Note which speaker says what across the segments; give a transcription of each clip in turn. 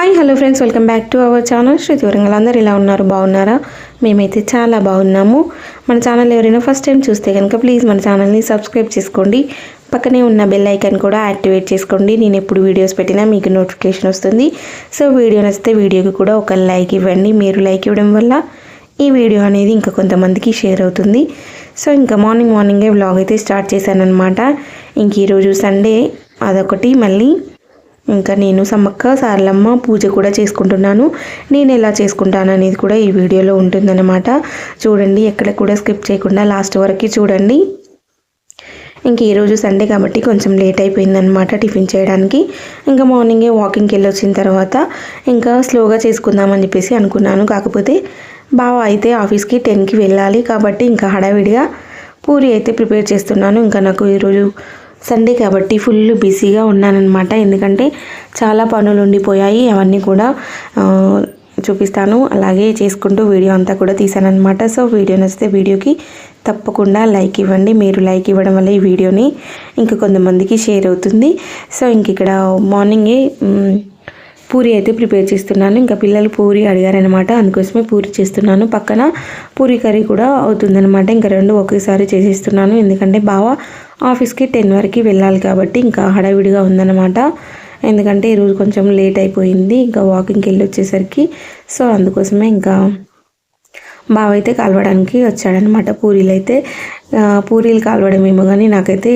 Speaker 1: Hi hello friends, welcome back to our channel Shruti Warangal. అందరూ ఇలా ఉన్నారు, బాగున్నారా? మేమైతే చాలా బాగున్నాము. మన ఛానల్ ఎవరైనా ఫస్ట్ టైం చూస్తే కనుక ప్లీజ్ మన ఛానల్ని సబ్స్క్రైబ్ చేసుకోండి. పక్కనే ఉన్న బెల్ ఐకాన్ కూడా యాక్టివేట్ చేసుకోండి. నేను ఎప్పుడు వీడియోస్ పెట్టినా మీకు నోటిఫికేషన్ వస్తుంది. సో వీడియో నచ్చితే వీడియోకి కూడా ఒక లైక్ ఇవ్వండి. మీరు లైక్ ఇవ్వడం వల్ల ఈ వీడియో అనేది ఇంకా కొంతమందికి షేర్ అవుతుంది. సో ఇంకా మార్నింగే వ్లాగ్ అయితే స్టార్ట్ చేశాను అనమాట. ఇంక ఈరోజు సండే అదొకటి, మళ్ళీ ఇంకా నేను సమ్మక్క సారలమ్మ పూజ కూడా చేసుకుంటున్నాను. నేను ఎలా చేసుకుంటాను అనేది కూడా ఈ వీడియోలో ఉంటుందన్నమాట. చూడండి, ఎక్కడ కూడా స్కిప్ చేయకుండా లాస్ట్ వరకు చూడండి. ఇంక ఈరోజు సండే కాబట్టి కొంచెం లేట్ అయిపోయిందనమాట టిఫిన్ చేయడానికి. ఇంకా మార్నింగే వాకింగ్కి వెళ్ళి వచ్చిన తర్వాత ఇంకా స్లోగా చేసుకుందామని చెప్పేసి అనుకున్నాను. కాకపోతే బావ అయితే ఆఫీస్కి 10కి వెళ్ళాలి కాబట్టి ఇంకా హడావిడిగా పూరి అయితే ప్రిపేర్ చేస్తున్నాను. ఇంకా నాకు ఈరోజు సండే కాబట్టి ఫుల్ బిజీగా ఉన్నానన్నమాట. ఎందుకంటే చాలా పనులు ఉండిపోయాయి, అవన్నీ కూడా చూపిస్తాను. అలాగే చేసుకుంటూ వీడియో అంతా కూడా తీసానన్నమాట. సో వీడియో నచ్చితే వీడియోకి తప్పకుండా లైక్ ఇవ్వండి. మీరు లైక్ ఇవ్వడం వల్ల ఈ వీడియోని ఇంకా కొంతమందికి షేర్ అవుతుంది. సో ఇంక ఇక్కడ మార్నింగే పూరి అయితే ప్రిపేర్ చేస్తున్నాను. ఇంకా పిల్లలు పూరి అడిగారనమాట, అందుకోసమే పూరి చేస్తున్నాను. పక్కన పూరి కర్రీ కూడా అవుతుందన్నమాట. ఇంకా రెండు ఒకేసారి చేసేస్తున్నాను. ఎందుకంటే బావ ఆఫీస్కి 10 వరకు వెళ్ళాలి కాబట్టి ఇంకా హడావిడిగా ఉందన్నమాట. ఎందుకంటే ఈరోజు కొంచెం లేట్ అయిపోయింది ఇంకా వాకింగ్కి వెళ్ళి వచ్చేసరికి. సో అందుకోసమే ఇంకా బావ అయితే కాలవడానికి వచ్చాడనమాట. పూరీలు కాలవడమేమో కానీ నాకైతే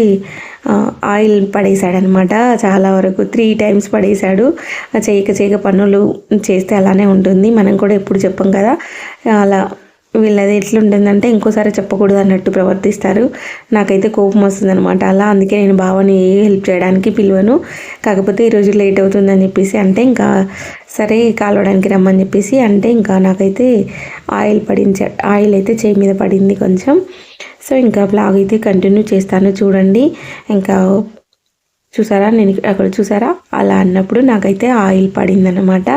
Speaker 1: ఆయిల్ పడేశాడనమాట. చాలా వరకు 3 టైమ్స్ పడేశాడు. చేయక పనులు చేస్తే అలానే ఉంటుంది. మనం కూడా ఎప్పుడు చెప్పం కదా, అలా వీళ్ళది ఎట్లుంటుందంటే ఇంకోసారి చెప్పకూడదు అన్నట్టు ప్రవర్తిస్తారు. నాకైతే కోపం వస్తుందనమాట అలా. అందుకే నేను బావని హెల్ప్ చేయడానికి పిలువను. కాకపోతే ఈరోజు లేట్ అవుతుందని చెప్పేసి అంటే ఇంకా సరే కాలవడానికి రమ్మని చెప్పేసి అంటే ఇంకా నాకైతే ఆయిల్ అయితే చేయి మీద పడింది కొంచెం. సో ఇంకా బ్లాగ్ అయితే కంటిన్యూ చేస్తాను చూడండి. ఇంకా చూసారా, నేను అక్కడ చూసారా అలా అన్నప్పుడు నాకైతే ఆయిల్ పడిందనమాట.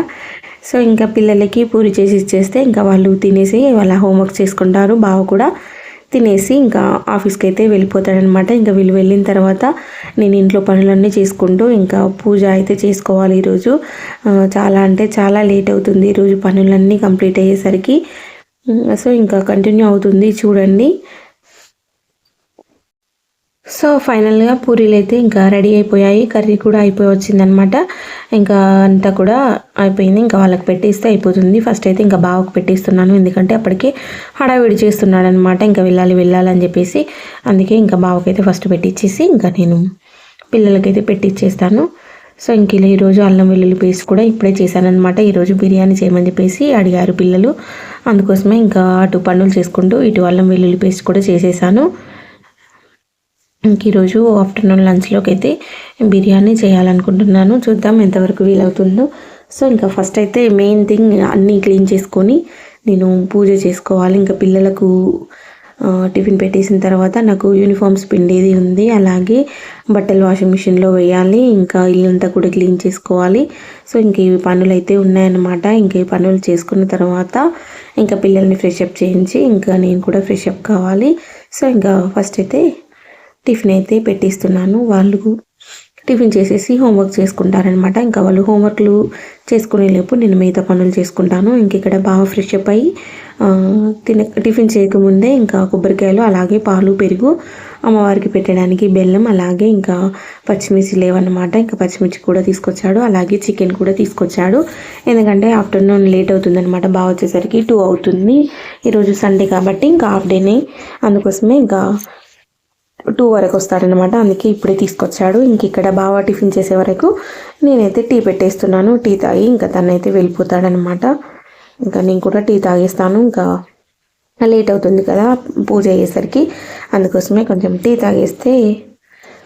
Speaker 1: సో ఇంకా పిల్లలకి పూరి చేసి ఇచ్చేస్తే ఇంకా వాళ్ళు తినేసి వాళ్ళ హోంవర్క్ చేసుకుంటారు. బావ కూడా తినేసి ఇంకా ఆఫీస్కి అయితే వెళ్ళిపోతాడనమాట. ఇంకా వీళ్ళు వెళ్ళిన తర్వాత నేను ఇంట్లో పనులన్నీ చేసుకుంటూ ఇంకా పూజ అయితే చేసుకోవాలి. ఈరోజు చాలా లేట్ అవుతుంది ఈరోజు పనులన్నీ కంప్లీట్ అయ్యేసరికి. సో ఇంకా కంటిన్యూ అవుతుంది చూడండి. సో ఫైనల్గా పూరీలు అయితే ఇంకా రెడీ అయిపోయాయి, కర్రీ కూడా అయిపోయి వచ్చిందనమాట. ఇంకా అంతా కూడా అయిపోయింది. ఇంకా వాళ్ళకి పెట్టేస్తే అయిపోతుంది. ఫస్ట్ అయితే ఇంకా బావకు పెట్టేస్తున్నాను, ఎందుకంటే అప్పటికే హడావిడి చేస్తున్నాడు అనమాట. ఇంకా వెళ్ళాలని చెప్పేసి అందుకే ఇంకా బావకైతే ఫస్ట్ పెట్టించేసి ఇంకా నేను పిల్లలకైతే పెట్టించేస్తాను. సో ఇంక ఇలా ఈరోజు అల్లం వెల్లుల్లి పేస్ట్ కూడా ఇప్పుడే చేశానమాట. ఈరోజు బిర్యానీ చేయమని చెప్పేసి అడిగారు పిల్లలు, అందుకోసమే ఇంకా అటు పనులు చేసుకుంటూ ఇటు అల్లం వెల్లుల్లి పేస్ట్ కూడా చేసేసాను. ఇంక ఈరోజు ఆఫ్టర్నూన్ లంచ్లోకి అయితే బిర్యానీ చేయాలనుకుంటున్నాను. చూద్దాం ఎంతవరకు వీలవుతుందో. సో ఇంకా ఫస్ట్ అయితే మెయిన్ థింగ్ అన్నీ క్లీన్ చేసుకొని నేను పూజ చేసుకోవాలి. ఇంకా పిల్లలకు టిఫిన్ పెట్టేసిన తర్వాత నాకు యూనిఫామ్స్ పిండేది ఉంది, అలాగే బట్టలు వాషింగ్ మిషన్లో వేయాలి, ఇంకా ఇల్లంతా కూడా క్లీన్ చేసుకోవాలి. సో ఇంక ఈ పనులు అయితే ఉన్నాయన్నమాట. ఇంక ఈ పనులు చేసుకున్న తర్వాత ఇంకా పిల్లల్ని ఫ్రెష్ అప్ చేయించి ఇంకా నేను కూడా ఫ్రెష్ అప్ కావాలి. సో ఇంకా ఫస్ట్ అయితే టిఫిన్ అయితే పెట్టిస్తున్నాను. వాళ్ళు టిఫిన్ చేసేసి హోంవర్క్ చేసుకుంటారనమాట. ఇంకా వాళ్ళు హోంవర్క్లు చేసుకునేలోపు నేను మిగతా పనులు చేసుకుంటాను. ఇంక ఇక్కడ బాగా ఫ్రెష్ అప్ అయ్యి టిఫిన్ చేయకముందే ఇంకా కొబ్బరికాయలు, అలాగే పాలు, పెరుగు, అమ్మవారికి పెట్టడానికి బెల్లం, అలాగే ఇంకా పచ్చిమిర్చి లేవన్నమాట. ఇంకా పచ్చిమిర్చి కూడా తీసుకొచ్చాడు, అలాగే చికెన్ కూడా తీసుకొచ్చాడు. ఎందుకంటే ఆఫ్టర్నూన్ లేట్ అవుతుందన్నమాట, బాగా వచ్చేసరికి 2 అవుతుంది. ఈరోజు సండే కాబట్టి ఇంకా హాఫ్ డేనే, అందుకోసమే ఇంకా 2 వరకు వస్తాడనమాట. అందుకే ఇప్పుడే తీసుకొచ్చాడు. ఇంక ఇక్కడ బాగా టిఫిన్ చేసే వరకు నేనైతే టీ పెట్టేస్తున్నాను. టీ తాగి ఇంకా తనైతే వెళ్ళిపోతాడనమాట. ఇంకా నేను కూడా టీ తాగేస్తాను. ఇంకా లేట్ అవుతుంది కదా పూజ అయ్యేసరికి, అందుకోసమే కొంచెం టీ తాగేస్తే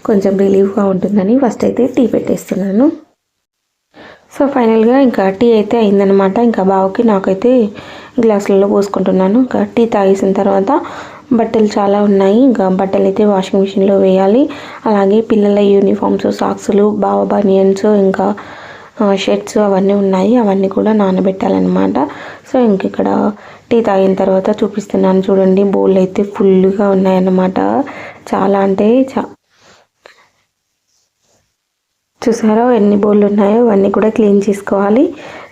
Speaker 1: కొంచెం రిలీఫ్గా ఉంటుందని ఫస్ట్ అయితే టీ పెట్టేస్తున్నాను. సో ఫైనల్గా ఇంకా టీ అయితే అయిందనమాట. ఇంకా బావకి నాకైతే గ్లాసులలో పోసుకుంటున్నాను. ఇంకా టీ తాగేసిన తర్వాత బట్టలు చాలా ఉన్నాయి. ఇంకా బట్టలు అయితే వాషింగ్ మిషన్లో వేయాలి, అలాగే పిల్లల యూనిఫామ్స్, సాక్స్లు, బావ బనియన్స్, ఇంకా షర్ట్స్ అవన్నీ ఉన్నాయి, అవన్నీ కూడా నానబెట్టాలన్నమాట. సో ఇంక ఇక్కడ టీ తాగిన తర్వాత చూపిస్తున్నాను చూడండి. బౌల్ అయితే ఫుల్గా ఉన్నాయన్నమాట. చాలా అంటే చూసారో ఎన్ని బౌళ్ళు ఉన్నాయో అవన్నీ కూడా క్లీన్ చేసుకోవాలి.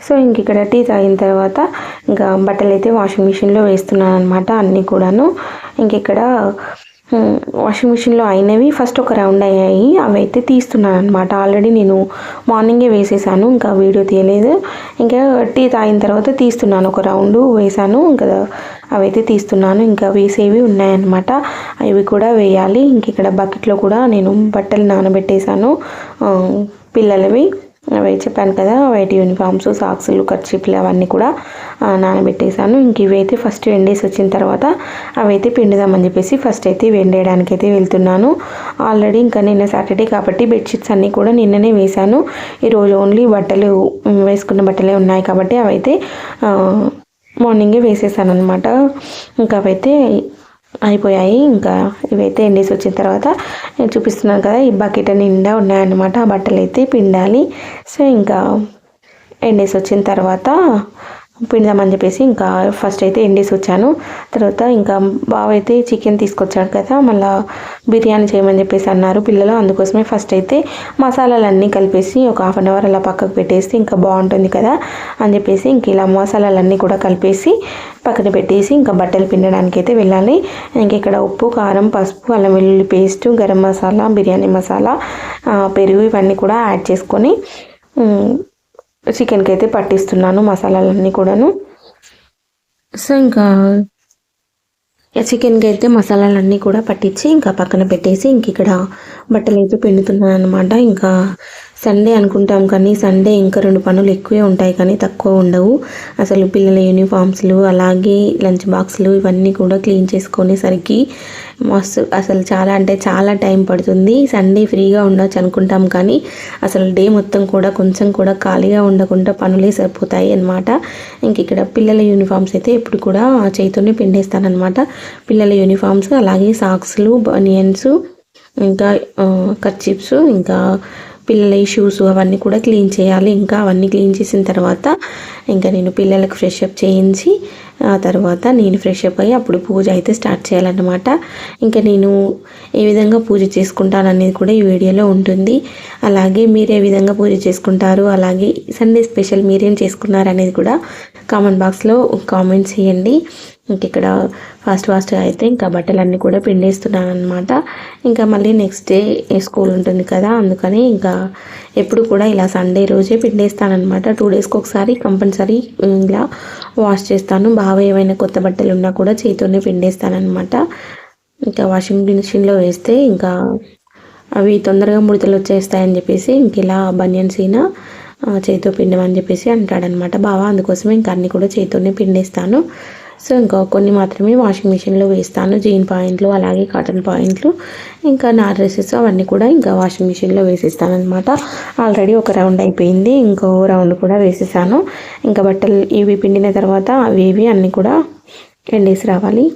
Speaker 1: సో ఇంక ఇక్కడ టీ తాగిన తర్వాత ఇంకా బట్టలు అయితే వాషింగ్ మిషన్లో వేస్తున్నాను అనమాట అన్నీ కూడాను. ఇంక ఇక్కడ వాషింగ్ మిషన్లో అయినవి ఫస్ట్ ఒక రౌండ్ అయ్యాయి, అవి అయితే తీస్తున్నాను అనమాట. ఆల్రెడీ నేను మార్నింగే వేసేసాను, ఇంకా వీడియో తీయలేదు. ఇంకా టీ తాగిన తర్వాత తీస్తున్నాను, ఒక రౌండ్ వేసాను, ఇంకా అవైతే తీస్తున్నాను. ఇంకా వేసేవి ఉన్నాయన్నమాట, అవి కూడా వేయాలి. ఇంక ఇక్కడ బకెట్లో కూడా నేను బట్టలు నానబెట్టేశాను పిల్లలవి. అవి చెప్పాను కదా, వైట్ యూనిఫామ్స్, సాక్స్లు, కర్చీఫ్లు అవన్నీ కూడా నానబెట్టేశాను. ఇంక ఇవైతే ఫస్ట్ ఎండేసి వచ్చిన తర్వాత అవైతే పిండుదామని చెప్పేసి ఫస్ట్ అయితే ఎండేయడానికి అయితే వెళ్తున్నాను. ఆల్రెడీ ఇంకా నిన్న సాటర్డే కాబట్టి బెడ్షీట్స్ అన్నీ కూడా నిన్ననే వేశాను. ఈరోజు ఓన్లీ బట్టలు వేసుకున్న బట్టలే ఉన్నాయి కాబట్టి అవైతే మార్నింగే వేసేసాను అనమాట. ఇంకా అవైతే అయిపోయాయి. ఇంకా ఇవైతే ఎండేసి వచ్చిన తర్వాత నేను చూపిస్తున్నాను కదా, ఈ బకెట్ నిండా ఉన్నాయన్నమాట. ఆ బట్టలు అయితే పిండాలి. సో ఇంకా ఎండేసి వచ్చిన తర్వాత పిండదామని చెప్పేసి ఇంకా ఫస్ట్ అయితే ఎండేసి వచ్చాను. తర్వాత ఇంకా బావ అయితే చికెన్ తీసుకొచ్చాడు కదా, మళ్ళీ బిర్యానీ చేయమని చెప్పేసి అన్నారు పిల్లలు. అందుకోసమే ఫస్ట్ అయితే మసాలాలన్నీ కలిపేసి ఒక 1/2 అవర్ అలా పక్కకు పెట్టేసి ఇంకా బాగుంటుంది కదా అని చెప్పేసి ఇంక ఇలా మసాలాలన్నీ కూడా కలిపేసి పక్కన పెట్టేసి ఇంకా బట్టలు పిండడానికి అయితే వెళ్ళాలి. ఇంక ఇక్కడ ఉప్పు, కారం, పసుపు, అల్లం వెల్లుల్లి పేస్ట్, గరం మసాలా, బిర్యానీ మసాలా, పెరుగు ఇవన్నీ కూడా యాడ్ చేసుకొని చికెన్కి అయితే పట్టిస్తున్నాను మసాలాలన్నీ కూడాను. సో ఇంకా చికెన్కి అయితే మసాలాలన్నీ కూడా పట్టించి ఇంకా పక్కన పెట్టేసి ఇంక ఇక్కడ బట్టలు అయితే పిండుతున్నాను అనమాట. ఇంకా సండే అనుకుంటాం కానీ సండే ఇంకా 2 పనులు ఎక్కువే ఉంటాయి కానీ తక్కువ ఉండవు. అసలు పిల్లల యూనిఫామ్స్లు, అలాగే లంచ్ బాక్స్లు ఇవన్నీ కూడా క్లీన్ చేసుకునేసరికి మస్తు అసలు చాలా అంటే చాలా టైం పడుతుంది. సండే ఫ్రీగా ఉండొచ్చు అనుకుంటాం కానీ అసలు డే మొత్తం కూడా కొంచెం కూడా ఖాళీగా ఉండకుండా పనులే సరిపోతాయి అన్నమాట. ఇంక ఇక్కడ పిల్లల యూనిఫామ్స్ అయితే ఎప్పుడు కూడా చేతితోనే పిండేస్తానమాట. పిల్లల యూనిఫామ్స్, అలాగే సాక్స్లు, బనియన్స్, ఇంకా కర్చీఫ్స్, ఇంకా పిల్లల షూస్ అవన్నీ కూడా క్లీన్ చేయాలి. ఇంకా అవన్నీ క్లీన్ చేసిన తర్వాత ఇంకా నేను పిల్లలకు ఫ్రెష్ అప్ చేయించి ఆ తర్వాత నేను ఫ్రెష్ అప్ అయ్యి అప్పుడు పూజ అయితే స్టార్ట్ చేయాలన్నమాట. ఇంకా నేను ఏ విధంగా పూజ చేసుకుంటాను అనేది కూడా ఈ వీడియోలో ఉంటుంది. అలాగే మీరు ఏ విధంగా పూజ చేసుకుంటారు, అలాగే సండే స్పెషల్ మీరేం చేసుకున్నారు అనేది కూడా కామెంట్ బాక్స్లో కామెంట్ చేయండి. ఇంక ఇక్కడ ఫాస్ట్గా అయితే ఇంకా బట్టలన్నీ కూడా పిండేస్తున్నాను అనమాట. ఇంకా మళ్ళీ నెక్స్ట్ డే స్కూల్ ఉంటుంది కదా, అందుకని ఇంకా ఎప్పుడు కూడా ఇలా సండే రోజే పిండేస్తానమాట. 2 డేస్కి ఒకసారి కంపల్సరీ ఇలా వాష్ చేస్తాను. బాగా ఏమైనా కొత్త బట్టలు ఉన్నా కూడా చేతితోనే పిండేస్తానమాట. ఇంకా వాషింగ్ మిషన్లో వేస్తే ఇంకా అవి తొందరగా ముడతలు వచ్చేస్తాయని చెప్పేసి ఇంక ఇలా బనియన్సీన చేతితో పిండమని చెప్పేసి అంటాడనమాట బావ. అందుకోసమే ఇంకా అన్నీ కూడా చేతితోనే పిండేస్తాను. సో ఇంకా కొన్ని మాత్రమే వాషింగ్ మిషన్లో వేస్తాను, జీన్ పాయింట్లు, అలాగే కాటన్ పాయింట్లు, ఇంకా నా డ్రెస్సెస్ అవన్నీ కూడా ఇంకా వాషింగ్ మిషన్లో వేసేస్తాను అనమాట. ఆల్రెడీ ఒక రౌండ్ అయిపోయింది, ఇంకో రౌండ్ కూడా వేసేసాను. ఇంకా బట్టలు ఇవి పిండిన తర్వాత అవి అన్నీ కూడా ఎండేసి రావాలి.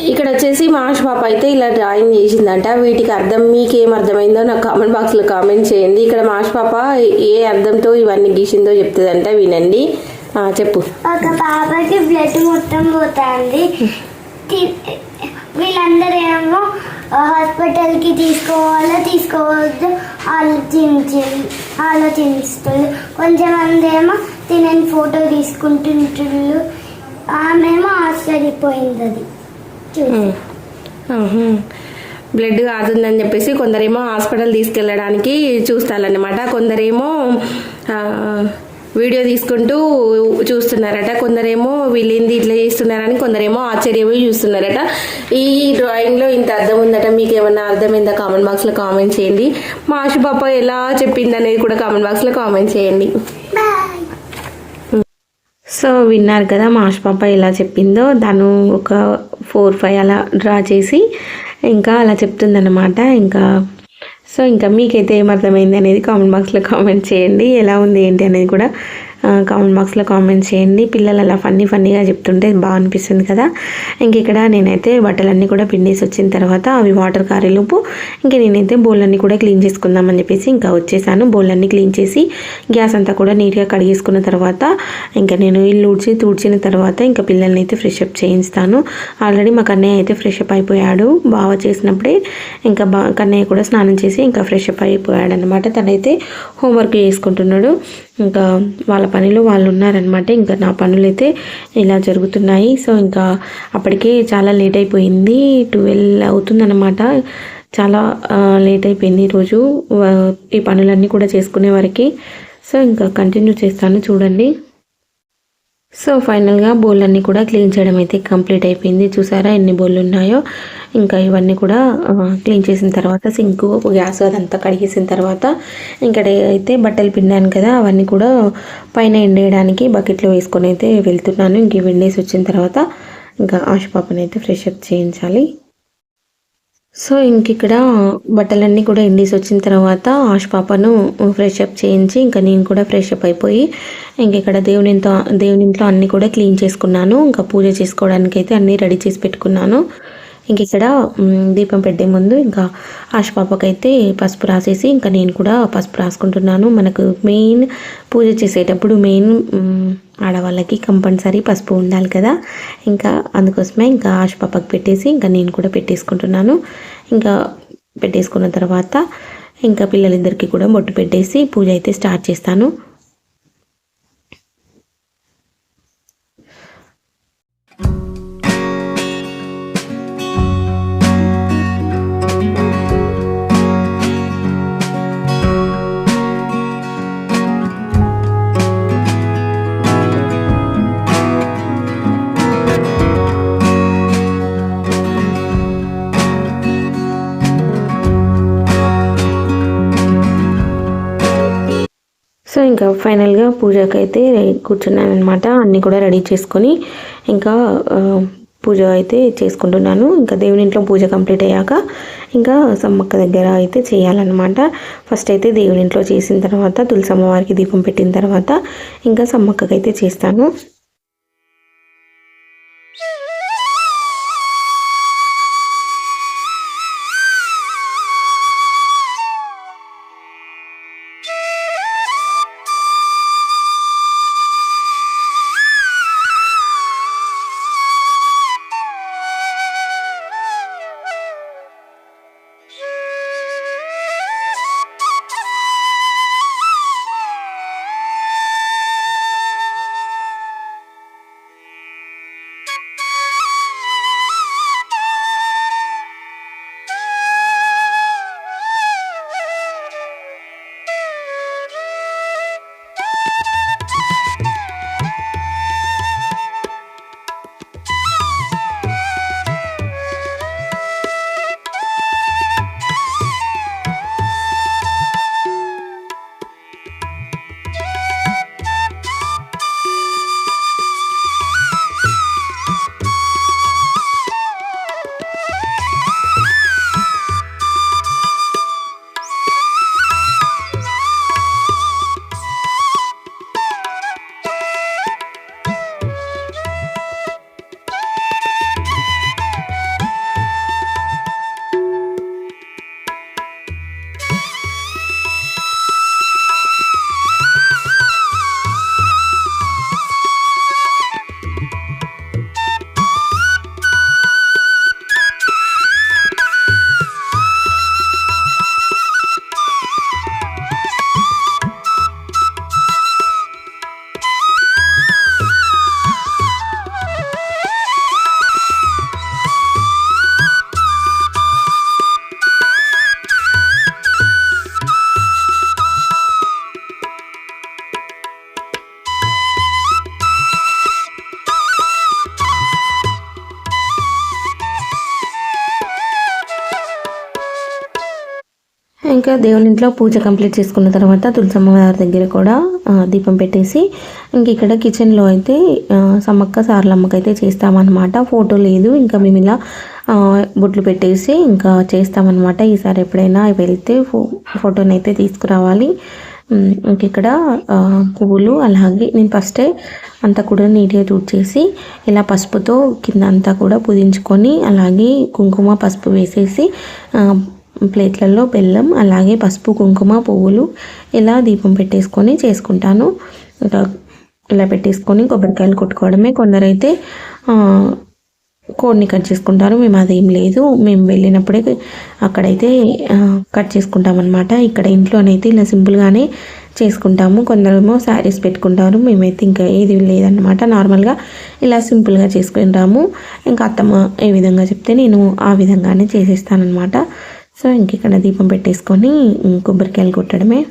Speaker 1: ఇక్కడ వచ్చేసి మాష్ పాప అయితే ఇలా డ్రాయింగ్ చేసిందంట. వీటికి అర్థం మీకేం అర్థమైందో నాకు కామెంట్ బాక్స్లో కామెంట్ చేయండి. ఇక్కడ మాష్ పాప ఏ అర్థంతో ఇవన్నీ గీసిందో చెప్తుందంట, వినండి. చెప్పు.
Speaker 2: ఒక పాపకి బ్లడ్ మొత్తం పోతుంది, వీళ్ళందరూ ఏమో హాస్పిటల్కి తీసుకోవద్దు ఆలోచిస్తుంది. కొంచెమంది ఏమో తినని ఫోటో తీసుకుంటుంటారు. ఆమెమో ఆశ్చర్యపోయింది అది చూసి.
Speaker 1: బ్లడ్ కాదుందని చెప్పేసి కొందరేమో హాస్పిటల్ తీసుకెళ్ళడానికి చూస్తారన్నమాట, కొందరేమో వీడియో తీసుకుంటూ చూస్తున్నారట, కొందరేమో వీళ్ళేంది ఇట్లా చేస్తున్నారని కొందరేమో ఆశ్చర్యపోయి చూస్తున్నారట. ఈ డ్రాయింగ్లో ఇంత అర్థం ఉందట, మీకు ఏమన్నా అర్థమైందా కామెంట్ బాక్స్లో కామెంట్ చేయండి. మా ఆశు పాప ఎలా చెప్పింది అనేది కూడా కామెంట్ బాక్స్లో కామెంట్ చేయండి. సో విన్నారు కదా మా ఆశు పాప ఎలా చెప్పిందో. తను ఒక 4-5 అలా డ్రా చేసి ఇంకా అలా చెప్తుందన్నమాట. ఇంకా సో ఇంకా మీకైతే ఏమర్థమైంది అనేది కామెంట్ బాక్స్లో కామెంట్ చేయండి. ఎలా ఉంది ఏంటి అనేది కూడా కామెంట్ బాక్స్లో కామెంట్ చేయండి. పిల్లలు అలా ఫన్నీగా చెప్తుంటే బాగా అనిపిస్తుంది కదా. ఇంక ఇక్కడ నేనైతే బట్టలన్నీ కూడా పిండేసి వచ్చిన తర్వాత అవి వాటర్ కారేలోపు ఇంకా నేనైతే బౌళ్ళన్నీ కూడా క్లీన్ చేసుకుందామని చెప్పేసి ఇంకా వచ్చేసాను. బౌళ్ళన్నీ క్లీన్ చేసి గ్యాస్ అంతా కూడా నీట్గా కడిగేసుకున్న తర్వాత ఇంకా నేను ఇల్లు తుడిచిన తర్వాత ఇంకా పిల్లల్ని అయితే ఫ్రెష్ అప్ చేయిస్తాను. ఆల్రెడీ మా కన్నయ్య అయితే ఫ్రెష్ అప్ అయిపోయాడు. బావ చేసినప్పుడే ఇంకా కన్నయ్య కూడా స్నానం చేసి ఇంకా ఫ్రెష్ అప్ అయిపోయాడు అనమాట. తనైతే హోంవర్క్ చేసుకుంటున్నాడు. ఇంకా వాళ్ళ పనిలో వాళ్ళు ఉన్నారనమాట. ఇంకా నా పనులు అయితే ఇలా జరుగుతున్నాయి. సో ఇంకా అప్పటికే చాలా లేట్ అయిపోయింది, 12 అవుతుందన్నమాట. చాలా లేట్ అయిపోయింది ఈరోజు ఈ పనులన్నీ కూడా చేసుకునే వరకు. సో ఇంకా కంటిన్యూ చేస్తాను చూడండి. సో ఫైనల్గా బౌళ్ళన్నీ కూడా క్లీన్ చేయడం అయితే కంప్లీట్ అయిపోయింది. చూసారా ఎన్ని బౌళ్ళు ఉన్నాయో. ఇంకా ఇవన్నీ కూడా క్లీన్ చేసిన తర్వాత సింకు గ్యాస్ అదంతా కడిగేసిన తర్వాత ఇక్కడ అయితే బట్టలు పిండాను కదా, అవన్నీ కూడా పైన ఎండేయడానికి బకెట్లో వేసుకొని అయితే వెళ్తున్నాను. ఇంక ఎండేసి వచ్చిన తర్వాత ఇంకా ఆశపాపని అయితే ఫ్రెష్ అప్ చేయించాలి. సో ఇంక ఇక్కడ బట్టలన్నీ కూడా ఎండేసి వచ్చిన తర్వాత ఆశపాపను ఫ్రెష్ అప్ చేయించి ఇంకా నేను కూడా ఫ్రెష్ అప్ అయిపోయి ఇంక ఇక్కడ దేవుని ఇంట్లో అన్నీ కూడా క్లీన్ చేసుకున్నాను. ఇంకా పూజ చేసుకోవడానికి అయితే అన్నీ రెడీ చేసి పెట్టుకున్నాను. ఇంక ఇక్కడ దీపం పెట్టే ముందు ఇంకా ఆశపాపకైతే పసుపు రాసేసి ఇంకా నేను కూడా పసుపు రాసుకుంటున్నాను. మనకు మెయిన్ పూజ చేసేటప్పుడు ఆడవాళ్ళకి కంపల్సరీ పసుపు ఉండాలి కదా. ఇంకా అందుకోసమే ఇంకా ఆశపాపకు పెట్టేసి ఇంకా నేను కూడా పెట్టేసుకుంటున్నాను. ఇంకా పెట్టేసుకున్న తర్వాత ఇంకా పిల్లలిద్దరికీ కూడా బొట్టు పెట్టేసి పూజ అయితే స్టార్ట్ చేస్తాను. సో ఇంకా ఫైనల్గా పూజకైతే కూర్చున్నాను అనమాట. అన్నీ కూడా రెడీ చేసుకొని ఇంకా పూజ అయితే చేసుకుంటున్నాను. ఇంకా దేవుని ఇంట్లో పూజ కంప్లీట్ అయ్యాక ఇంకా సమ్మక్క దగ్గర అయితే చేయాలన్నమాట. ఫస్ట్ అయితే దేవుని ఇంట్లో చేసిన తర్వాత తులసమ్మ వారికి దీపం పెట్టిన తర్వాత ఇంకా సమ్మక్కకైతే చేస్తాను. ఇంకా దేవుని ఇంట్లో పూజ కంప్లీట్ చేసుకున్న తర్వాత తులసమ్మ వారి దగ్గర కూడా దీపం పెట్టేసి ఇంక ఇక్కడ కిచెన్లో అయితే సమ్మక్క సారలమ్మకి అయితే చేస్తామన్నమాట. ఫోటో లేదు, ఇంకా మేము ఇలా బొట్లు పెట్టేసి ఇంకా చేస్తామన్నమాట. ఈసారి ఎప్పుడైనా వెళ్తే ఫోటోని అయితే తీసుకురావాలి. ఇంక ఇక్కడ పువ్వులు అలాగే నేను ఫస్టే అంతా కూడా నీట్గా తుడిచేసి ఇలా పసుపుతో కింద అంతా కూడా పుదించుకొని అలాగే కుంకుమ పసుపు వేసేసి ప్లేట్లలో బెల్లం అలాగే పసుపు కుంకుమ పువ్వులు ఇలా దీపం పెట్టేసుకొని చేసుకుంటాను. ఇంకా ఇలా పెట్టేసుకొని కొబ్బరికాయలు కొట్టుకోవడమే. కొందరైతే కోడిని కట్ చేసుకుంటారు. మేము అదేం లేదు, మేము వెళ్ళినప్పుడే అక్కడైతే కట్ చేసుకుంటాం అనమాట. ఇక్కడ ఇంట్లోనైతే ఇలా సింపుల్గానే చేసుకుంటాము. కొందరేమో శారీస్ పెట్టుకుంటారు, మేమైతే ఇంకా ఏది లేదన్నమాట. నార్మల్గా ఇలా సింపుల్గా చేసుకుంటాము. ఇంకా అత్తమ్మ ఏ విధంగా చెప్తే నేను ఆ విధంగానే చేసేస్తానమాట. సో ఇంక ఇక్కడ దీపం పెట్టేసుకొని కొబ్బరికాయలు కొట్టడమే.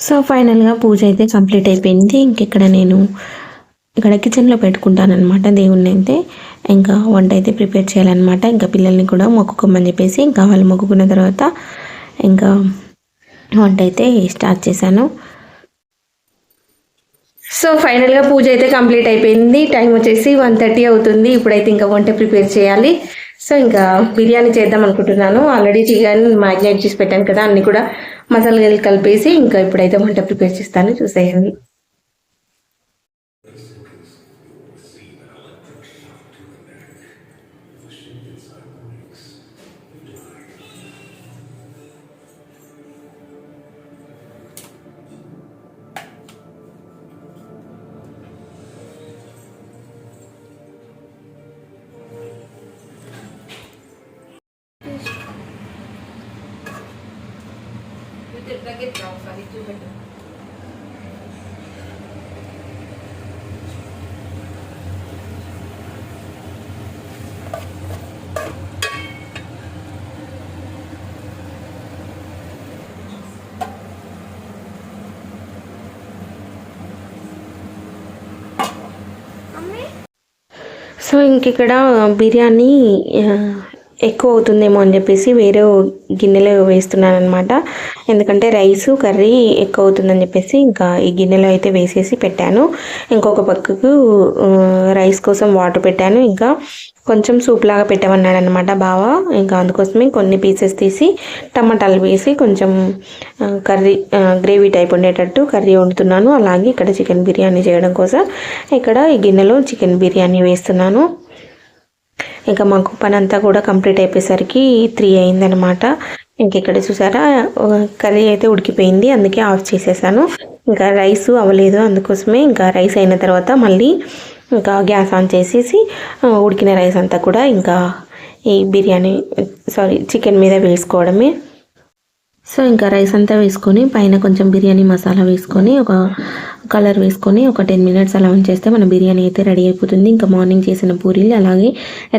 Speaker 1: సో ఫైనల్గా పూజ అయితే కంప్లీట్ అయిపోయింది. ఇంకెక్కడ నేను ఇక్కడ కిచెన్లో పెట్టుకుంటానమాట దేవుణ్ణి అయితే. ఇంకా వంట అయితే ప్రిపేర్ చేయాలన్నమాట. ఇంకా పిల్లల్ని కూడా మొక్కుకోమని చెప్పేసి ఇంకా వాళ్ళు మొక్కుకున్న తర్వాత ఇంకా వంట అయితే స్టార్ట్ చేశాను. సో ఫైనల్గా పూజ అయితే కంప్లీట్ అయిపోయింది. టైం వచ్చేసి 1:30 అవుతుంది. ఇప్పుడైతే ఇంకా వంట ప్రిపేర్ చేయాలి. సో ఇంకా బిర్యానీ చేద్దాం అనుకుంటున్నాను. ఆల్రెడీ చికెన్ మ్యాగ్నేట్ చేసి పెట్టాను కదా, అన్నీ కూడా మసాలాలు కలిపేసి ఇంకా ఇప్పుడైతే వంట ప్రిపేర్ చేస్తాను, చూసేయండి. సంగీతం ఒకసారి చూపెట్టు. సో ఇంక ఇక్కడ బిర్యానీ ఎక్కువ అవుతుందేమో అని చెప్పేసి వేరే గిన్నెలో వేస్తున్నాను అనమాట. ఎందుకంటే రైసు కర్రీ ఎక్కువ అవుతుందని చెప్పేసి ఇంకా ఈ గిన్నెలో అయితే వేసేసి పెట్టాను. ఇంకొక పక్కకు రైస్ కోసం వాటర్ పెట్టాను. ఇంకా కొంచెం సూప్ లాగా పెట్టమన్నాడు అనమాట బావ. ఇంకా అందుకోసమే కొన్ని పీసెస్ తీసి టమాటాలు వేసి కొంచెం కర్రీ గ్రేవీ టైప్ ఉండేటట్టు కర్రీ వండుతున్నాను. అలాగే ఇక్కడ చికెన్ బిర్యానీ చేయడం కోసం ఇక్కడ ఈ గిన్నెలో చికెన్ బిర్యానీ వేస్తున్నాను. ఇంకా మాకు పని అంతా కూడా కంప్లీట్ అయిపోయేసరికి 3 అయిందనమాట. ఇంక ఇక్కడ చూసారా కర్రీ అయితే ఉడికిపోయింది, అందుకే ఆఫ్ చేసేసాను. ఇంకా రైస్ అవ్వలేదు, అందుకోసమే ఇంకా రైస్ అయిన తర్వాత మళ్ళీ ఇంకా గ్యాస్ ఆన్ చేసేసి ఉడికిన రైస్ అంతా కూడా ఇంకా ఈ చికెన్ మీద వేసుకోవడమే. సో ఇంకా రైస్ అంతా వేసుకొని పైన కొంచెం బిర్యానీ మసాలా వేసుకొని ఒక కలర్ వేసుకొని ఒక 10 మినిట్స్ అలా ఉంచేస్తే మన బిర్యానీ అయితే రెడీ అయిపోతుంది. ఇంకా మార్నింగ్ చేసిన పూరీలు అలాగే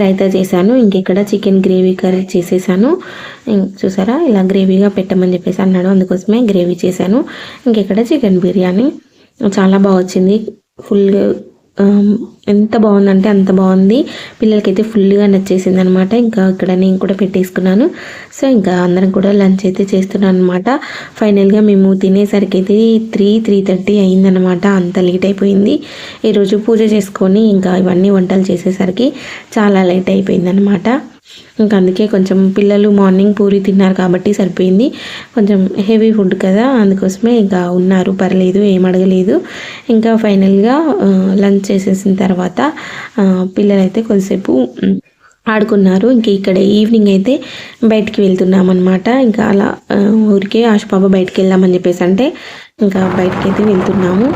Speaker 1: రైతా చేశాను. ఇంక ఇక్కడ చికెన్ గ్రేవీ కర్రీ చేసేసాను. చూసారా ఇలా గ్రేవీగా పెట్టమని చెప్పేసి అన్నాడు, అందుకోసమే గ్రేవీ చేశాను. ఇంక ఇక్కడ చికెన్ బిర్యానీ చాలా బాగా వచ్చింది. ఎంత బాగుందంటే అంత బాగుంది. పిల్లలకైతే ఫుల్గా నచ్చేసింది అనమాట. ఇంకా ఇక్కడ నేను కూడా పెట్టేసుకున్నాను. సో ఇంకా అందరం కూడా లంచ్ అయితే చేస్తున్నాను అనమాట. ఫైనల్గా మేము తినేసరికి అయితే 3:30 అయిందనమాట. అంత లేట్ అయిపోయింది. ఈరోజు పూజ చేసుకొని ఇంకా ఇవన్నీ వంటలు చేసేసరికి చాలా లేట్ అయిపోయింది అనమాట. ఇంకా అందుకే కొంచెం పిల్లలు మార్నింగ్ పూరి తిన్నారు కాబట్టి సరిపోయింది. కొంచెం హెవీ ఫుడ్ కదా, అందుకోసమే ఇంకా ఉన్నారు, పర్లేదు, ఏం అడగలేదు. ఇంకా ఫైనల్గా లంచ్ చేసేసిన తర్వాత పిల్లలైతే కొద్దిసేపు ఆడుకున్నారు. ఇంక ఇక్కడ ఈవినింగ్ అయితే బయటికి వెళ్తున్నాం అనమాట. ఇంకా అలా ఊరికే ఆశపాప బయటికి వెళ్దామని చెప్పేసి అంటే ఇంకా బయటికి అయితే వెళ్తున్నాము.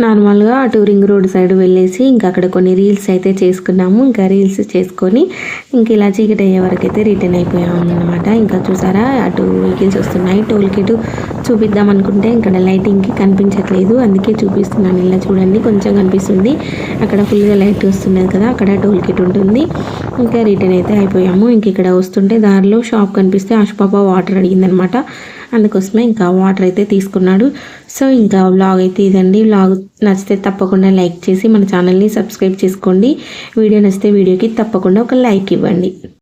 Speaker 1: నార్మల్గా అటు రింగ్ రోడ్ సైడ్ వెళ్ళేసి ఇంకా అక్కడ కొన్ని రీల్స్ అయితే చేసుకున్నాము. ఇంకా రీల్స్ చేసుకొని ఇంక ఇలా చీకటి అయ్యే వరకు అయితే రిటర్న్ అయిపోయాము అనమాట. ఇంకా చూసారా అటు వెహికల్స్ వస్తున్నాయి. టోల్ గేట్ చూపిద్దాం అనుకుంటే ఇక్కడ లైటింగ్కి కనిపించట్లేదు, అందుకే చూపిస్తున్నాను. ఇలా చూడండి, కొంచెం కనిపిస్తుంది. అక్కడ ఫుల్గా లైట్ వస్తున్నది కదా, అక్కడ టోల్ గేట్ ఉంటుంది. ఇంకా రిటర్న్ అయితే అయిపోయాము. ఇంక ఇక్కడ వస్తుంటే దారిలో షాప్ కనిపిస్తే ఆశపాప వాటర్ అడిగిందనమాట. అందుకోసమే ఇంకా వాటర్ అయితే తీసుకున్నాడు. సో ఇంకా వ్లాగ్ అయితే ఇదండి. వ్లాగ్ నచ్చితే తప్పకుండా లైక్ చేసి మన ఛానల్ని సబ్స్క్రైబ్ చేసుకోండి. వీడియో నచ్చితే వీడియోకి తప్పకుండా ఒక లైక్ ఇవ్వండి.